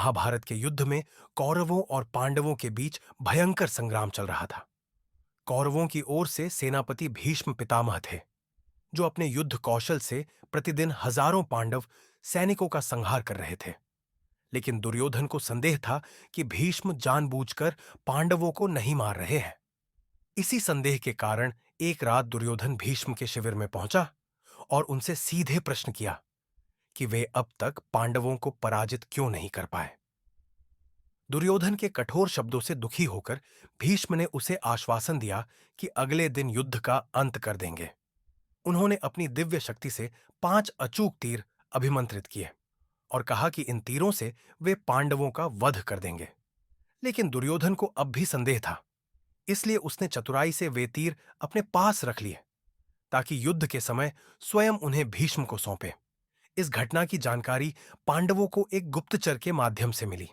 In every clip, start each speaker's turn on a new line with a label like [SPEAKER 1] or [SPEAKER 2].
[SPEAKER 1] महाभारत के युद्ध में कौरवों और पांडवों के बीच भयंकर संग्राम चल रहा था। कौरवों की ओर से सेनापति भीष्म पितामह थे, जो अपने युद्ध कौशल से प्रतिदिन हजारों पांडव सैनिकों का संहार कर रहे थे। लेकिन दुर्योधन को संदेह था कि भीष्म जानबूझकर पांडवों को नहीं मार रहे हैं। इसी संदेह के कारण एक रात दुर्योधन भीष्म के शिविर में पहुंचा और उनसे सीधे प्रश्न किया कि वे अब तक पांडवों को पराजित क्यों नहीं कर पाए। दुर्योधन के कठोर शब्दों से दुखी होकर भीष्म ने उसे आश्वासन दिया कि अगले दिन युद्ध का अंत कर देंगे। उन्होंने अपनी दिव्य शक्ति से 5 अचूक तीर अभिमंत्रित किए और कहा कि इन तीरों से वे पांडवों का वध कर देंगे। लेकिन दुर्योधन को अब भी संदेह था, इसलिए उसने चतुराई से वे तीर अपने पास रख लिए ताकि युद्ध के समय स्वयं उन्हें भीष्म को सौंपे। इस घटना की जानकारी पांडवों को एक गुप्तचर के माध्यम से मिली।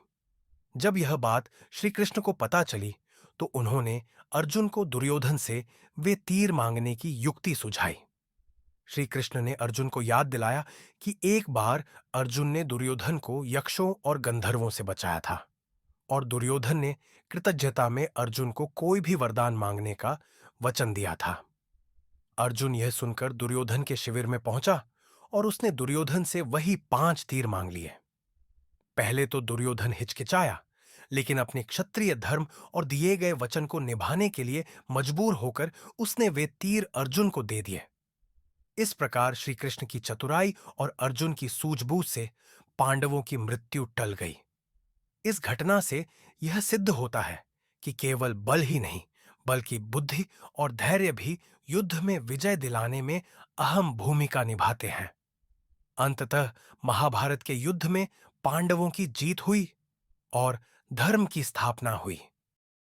[SPEAKER 1] जब यह बात श्री कृष्ण को पता चली तो उन्होंने अर्जुन को दुर्योधन से वे तीर मांगने की युक्ति सुझाई। श्री कृष्ण ने अर्जुन को याद दिलाया कि एक बार अर्जुन ने दुर्योधन को यक्षों और गंधर्वों से बचाया था और दुर्योधन ने कृतज्ञता में अर्जुन को कोई भी वरदान मांगने का वचन दिया था। अर्जुन यह सुनकर दुर्योधन के शिविर में पहुंचा और उसने दुर्योधन से वही 5 तीर मांग लिए। पहले तो दुर्योधन हिचकिचाया, लेकिन अपने क्षत्रिय धर्म और दिए गए वचन को निभाने के लिए मजबूर होकर उसने वे तीर अर्जुन को दे दिए। इस प्रकार श्री कृष्ण की चतुराई और अर्जुन की सूझबूझ से पांडवों की मृत्यु टल गई। इस घटना से यह सिद्ध होता है कि केवल बल ही नहीं, बल्कि बुद्धि और धैर्य भी युद्ध में विजय दिलाने में अहम भूमिका निभाते हैं। अंततः महाभारत के युद्ध में पांडवों की जीत हुई और धर्म की स्थापना हुई।